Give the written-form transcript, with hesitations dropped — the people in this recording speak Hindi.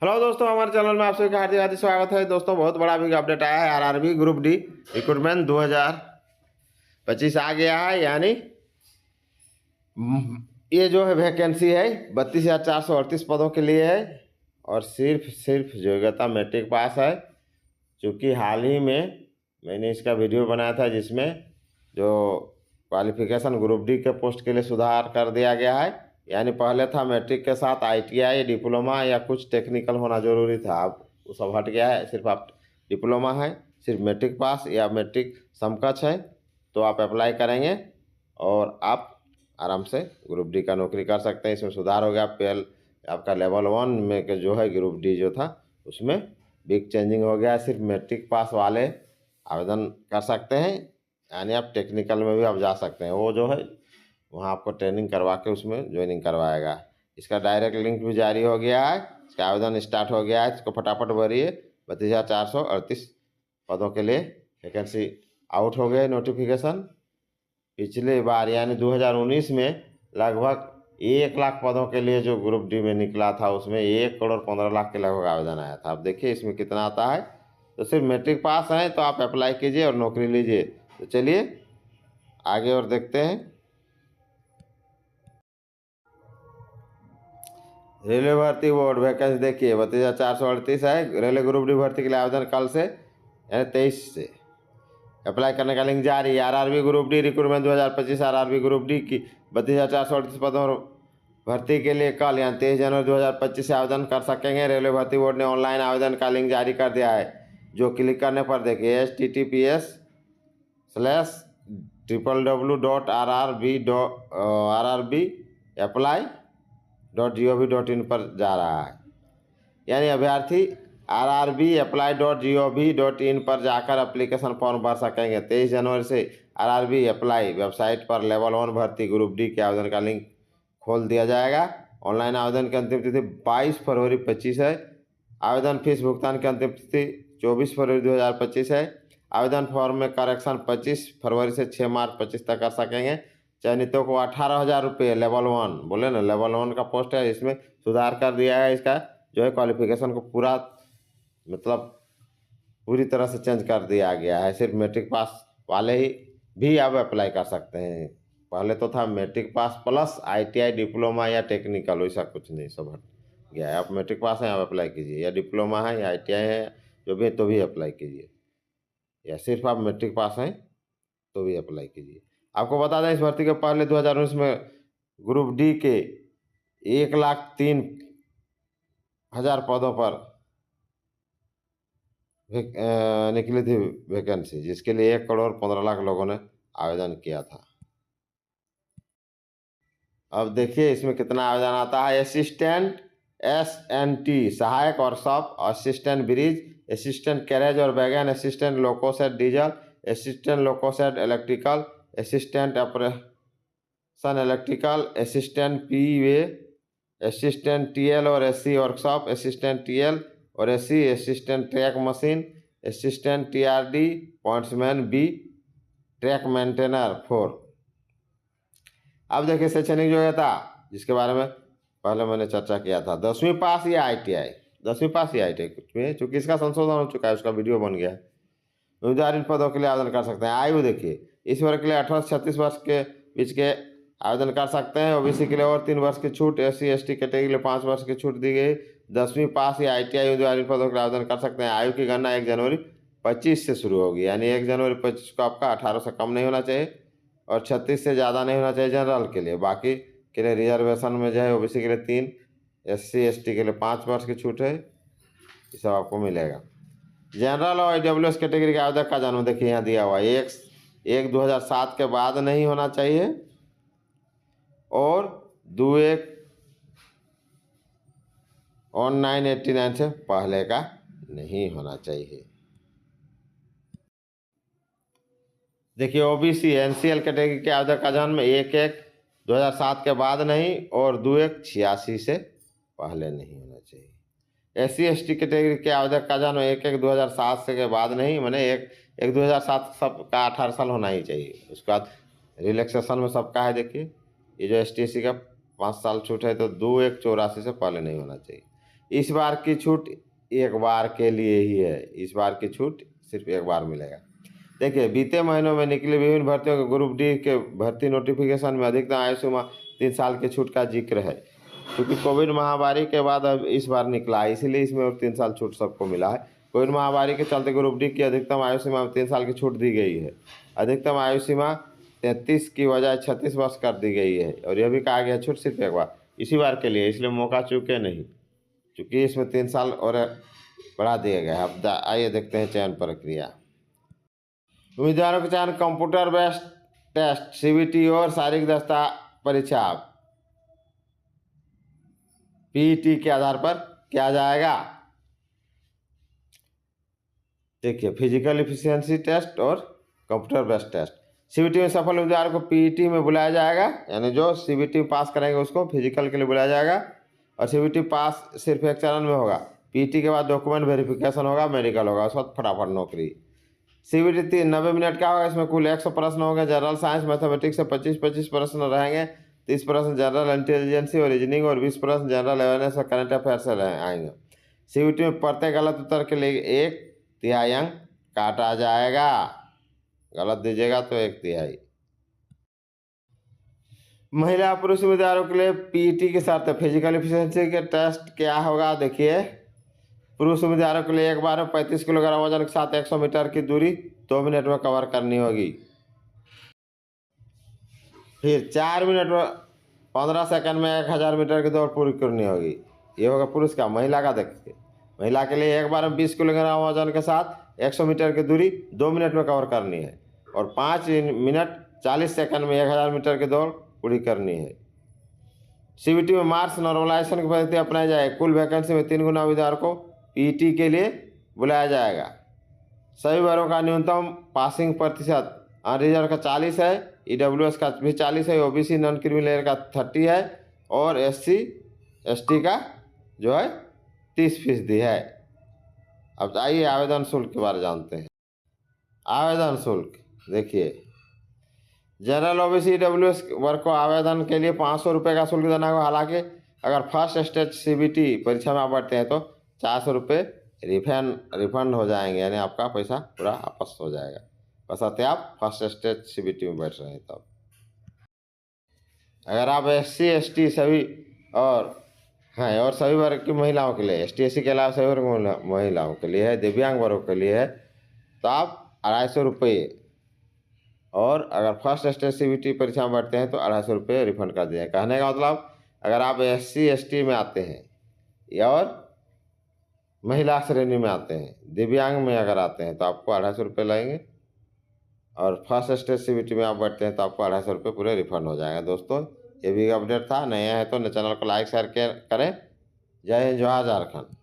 हेलो दोस्तों, हमारे चैनल में आप सभी का हार्दिक हार्दिक स्वागत है। दोस्तों, बहुत बड़ा बिग अपडेट आया है। आरआरबी ग्रुप डी रिक्रूटमेंट 2025 आ गया है। यानी ये जो है वैकेंसी है 32,438 पदों के लिए है और सिर्फ योग्यता मैट्रिक पास है। क्योंकि हाल ही में मैंने इसका वीडियो बनाया था जिसमें जो क्वालिफिकेशन ग्रुप डी के पोस्ट के लिए सुधार कर दिया गया है। यानी पहले था मैट्रिक के साथ आईटीआई, डिप्लोमा या कुछ टेक्निकल होना जरूरी था। अब वो सब हट गया है। सिर्फ आप डिप्लोमा है, सिर्फ मैट्रिक पास या मैट्रिक समकक्ष है तो आप अप्लाई करेंगे और आप आराम से ग्रुप डी का नौकरी कर सकते हैं। इसमें सुधार हो गया। पहले आपका लेवल 1 में के जो है ग्रुप डी जो था उसमें बिग चेंजिंग हो गया है। सिर्फ मैट्रिक पास वाले आवेदन कर सकते हैं। यानी आप टेक्निकल में भी आप जा सकते हैं। वो जो है वहाँ आपको ट्रेनिंग करवा के उसमें ज्वाइनिंग करवाएगा। इसका डायरेक्ट लिंक भी जारी हो गया है। इसका आवेदन स्टार्ट हो गया है। इसको फटाफट भरिए। 32,438 पदों के लिए वैकेंसी आउट हो गए नोटिफिकेशन। पिछले बार यानी 2019 में लगभग 1 लाख पदों के लिए जो ग्रुप डी में निकला था उसमें 1,15,00,000 के लगभग आवेदन आया था। अब देखिए इसमें कितना आता है। तो सिर्फ मैट्रिक पास है तो आप अप्लाई कीजिए और नौकरी लीजिए। तो चलिए आगे और देखते हैं। रेलवे भर्ती बोर्ड वैकेंसी देखिए 32,438 है। रेलवे ग्रुप डी भर्ती के लिए आवेदन कल से यानी 23 से अप्लाई करने का लिंक जारी है। RRB group D recruitment 2025 RRB group D की 32,438 पदों भर्ती के लिए कल यानी 23 जनवरी 2025 से आवेदन कर सकेंगे। रेलवे भर्ती बोर्ड ने ऑनलाइन आवेदन का लिंक जारी कर दिया है, जो क्लिक करने पर देखिए https://www.rrbapply.gov.in पर जा रहा है। यानी अभ्यर्थी rrbapply.gov.in पर जाकर एप्लीकेशन फॉर्म भर सकेंगे। 23 जनवरी से आरआरबी अप्लाई वेबसाइट पर लेवल 1 भर्ती ग्रुप डी के आवेदन का लिंक खोल दिया जाएगा। ऑनलाइन आवेदन की अंतिम तिथि 22 फरवरी 25 है। आवेदन फीस भुगतान की अंतिम तिथि 24 फरवरी 2025 है। आवेदन फॉर्म में करेक्शन 25 फरवरी से 6 मार्च 25 तक कर सकेंगे। चयनितों को 18,000 रुपये लेवल 1 बोले ना, लेवल 1 का पोस्ट है। इसमें सुधार कर दिया है। इसका जो है क्वालिफिकेशन को पूरा मतलब पूरी तरह से चेंज कर दिया गया है। सिर्फ मैट्रिक पास वाले ही भी अब अप्लाई कर सकते हैं। पहले तो था matric pass plus ITI, diploma या टेक्निकल, वैसा कुछ नहीं, सब हट गया है। आप मैट्रिक पास हैं आप अप्लाई कीजिए, या डिप्लोमा है या आईटीआई है जो भी तो भी अप्लाई कीजिए, या सिर्फ आप मैट्रिक पास हैं तो भी अप्लाई कीजिए। आपको बता दें इस भर्ती के पहले 2019 में ग्रुप डी के 1,03,000 पदों पर निकली थी वैकेंसी, जिसके लिए 1,15,00,000 लोगों ने आवेदन किया था। अब देखिए इसमें कितना आवेदन आता है। असिस्टेंट SNT सहायक और सब, असिस्टेंट ब्रिज, असिस्टेंट कैरेज और wagon, assistant loco shed diesel, assistant loco shed electrical, assistant operation electrical, assistant PV, assistant TL और SC वर्कशॉप, असिस्टेंट TL और SC, assistant track machine, assistant TRD pointsman B, track maintainer 4। अब देखिए शैक्षणिक योग्यता जिसके बारे में पहले मैंने चर्चा किया था, 10वीं पास या ITI, 10वीं पास या ITI कुछ में, चूँकि इसका संशोधन हो चुका है, उसका वीडियो बन गया है। उम्मीदवार इन पदों के लिए आवेदन कर सकते हैं। आयु देखिए इस वर्ग के लिए 18 से 36 वर्ष के बीच के आवेदन कर सकते हैं। OBC के लिए और 3 वर्ष की छूट, SC ST कैटेगरी के लिए 5 वर्ष की छूट दी गई। 10वीं पास या ITI उम्मीदवार इन पदों के लिए आवेदन कर सकते हैं। आयु की गणना 1 जनवरी 25 से शुरू होगी। यानी 1 जनवरी 25 को आपका 18 से कम नहीं होना चाहिए और 36 से ज़्यादा नहीं होना चाहिए जनरल के लिए। बाकी के लिए रिजर्वेशन में जो है OBC के लिए 3, SC ST के लिए 5 वर्ष की छूट है। ये सब आपको मिलेगा। जनरल और AWS कैटेगरी के आवेदक का जन्म देखिए यहाँ दिया हुआ है 1/1/2007 के बाद नहीं होना चाहिए और 2/1/1989 से पहले का नहीं होना चाहिए। देखिए OBC NCL कैटेगरी के आवेदक का जन्म 1/1/2007 के बाद नहीं और 2/1/86 से पहले नहीं होना चाहिए। SC ST कैटेगरी के आवेदक का जन्म 1/1/2007 से के बाद नहीं, मैंने 1/1/2007 सबका 18 साल होना ही चाहिए। उसके बाद रिलैक्सेशन में सबका है। देखिए ये जो ST SC का 5 साल छूट है तो 2/1/84 से पहले नहीं होना चाहिए। इस बार की छूट एक बार के लिए ही है, इस बार की छूट सिर्फ एक बार मिलेगा। देखिए, बीते महीनों में निकली विभिन्न भर्तियों के ग्रुप डी के भर्ती नोटिफिकेशन में अधिकतम आयु सीमा 3 साल की छूट का जिक्र है, क्योंकि कोविड महामारी के बाद अब इस बार निकला है, इसीलिए इसमें और 3 साल छूट सबको मिला है। कोविड महामारी के चलते ग्रुप डी की अधिकतम आयु सीमा में 3 साल की छूट दी गई है। अधिकतम आयु सीमा 33 की बजाय 36 वर्ष कर दी गई है, और यह भी कहा गया छूट सिर्फ एक बार, इसी बार के लिए, इसलिए मौका चूके नहीं, क्योंकि इसमें 3 साल और बढ़ा दिया गया है। अब आइए देखते हैं चयन प्रक्रिया। उम्मीदवारों का चयन कंप्यूटर बेस्ड टेस्ट, सीबीटी और शारीरिक दक्षता परीक्षा पीईटी के आधार पर किया जाएगा। देखिए, फिजिकल एफिशिएंसी टेस्ट और कंप्यूटर बेस्ड टेस्ट। सीबीटी में सफल उम्मीदवार को पीईटी में बुलाया जाएगा, यानी जो सीबीटी पास करेंगे उसको फिजिकल के लिए बुलाया जाएगा, और सीबीटी पास सिर्फ एक चरण में होगा। पीईटी के बाद डॉक्यूमेंट वेरिफिकेशन होगा, मेडिकल होगा, उस वक्त फटाफट नौकरी। सीबीटी 90 मिनट का होगा, इसमें कुल 100 प्रश्न होंगे। जनरल साइंस मैथमेटिक्स से 25-25 प्रश्न रहेंगे, 30 प्रश्न जनरल इंटेलिजेंसी और रीजनिंग, और 20 प्रश्न जनरल अवेयरनेस और करंट अफेयर से आएंगे। सीबीटी में प्रत्येक गलत उत्तर के लिए 1/3 अंक काटा जाएगा, गलत दीजिएगा तो 1/3। महिला पुरुष उम्मीदवारों के लिए पीईटी के साथ फिजिकल एफिशिएंसी के टेस्ट क्या होगा। देखिए, पुरुष उम्मीदवारों के लिए एक बार में 35 किलोग्राम वजन के साथ 100 मीटर की दूरी 2 मिनट में कवर करनी होगी। फिर 4 मिनट में 15 सेकंड में 1000 मीटर की दौड़ पूरी करनी होगी। ये होगा पुरुष का। महिला का देखिए, महिला के लिए एक बार में 20 किलोग्राम वजन के साथ 100 मीटर की दूरी 2 मिनट में कवर करनी है, और 5 मिनट 40 सेकंड में 1000 मीटर की दौड़ पूरी करनी है। सीबीटी में मार्क्स नॉर्मलाइजेशन की पद्धति अपनाई जाए। कुल वैकेंसी में 3 गुना उम्मीदवार को पीईटी के लिए बुलाया जाएगा। सभी वर्गों का न्यूनतम पासिंग प्रतिशत अनरिजर्व का 40 है, ईडब्ल्यूएस का भी 40 है, ओबीसी नॉन क्रीमी लेयर का 30 है, और एससी एसटी का जो है 30% है। अब आइए आवेदन शुल्क के बारे में जानते हैं। आवेदन शुल्क देखिए, जनरल ओबीसी ईडब्ल्यूएस वर्ग को आवेदन के लिए 500 रुपये का शुल्क देना होगा। हालांकि अगर फर्स्ट स्टेज सीबीटी परीक्षा में आप बैठते हैं तो 400 रुपये रिफंड हो जाएंगे, यानी आपका पैसा पूरा वापस हो जाएगा, बशर्ते आप फर्स्ट स्टेज सीबीटी में बैठ रहे हैं तब। अगर आप एससी एसटी सभी और हैं, और सभी वर्ग की महिलाओं के लिए, एसटी एससी के अलावा सभी वर्ग महिलाओं के लिए है, दिव्यांग वर्गों के लिए है, तो आप 250 रुपये, और अगर फर्स्ट स्टेज सीबीटी परीक्षा में बैठते हैं तो 250 रुपये रिफंड कर दिए। कहने का मतलब, अगर आप एससी एसटी में आते हैं या और महिला श्रेणी में आते हैं, दिव्यांग में अगर आते हैं तो आपको 250 रुपये लगेंगे, और फर्स्ट स्टेज सीबीटी में आप बैठते हैं तो आपको 250 रुपये पूरे रिफंड हो जाएगा। दोस्तों, ये भी अपडेट था। नया है तो चैनल को लाइक शेयर करें। जय हिंद, जोहार झारखंड।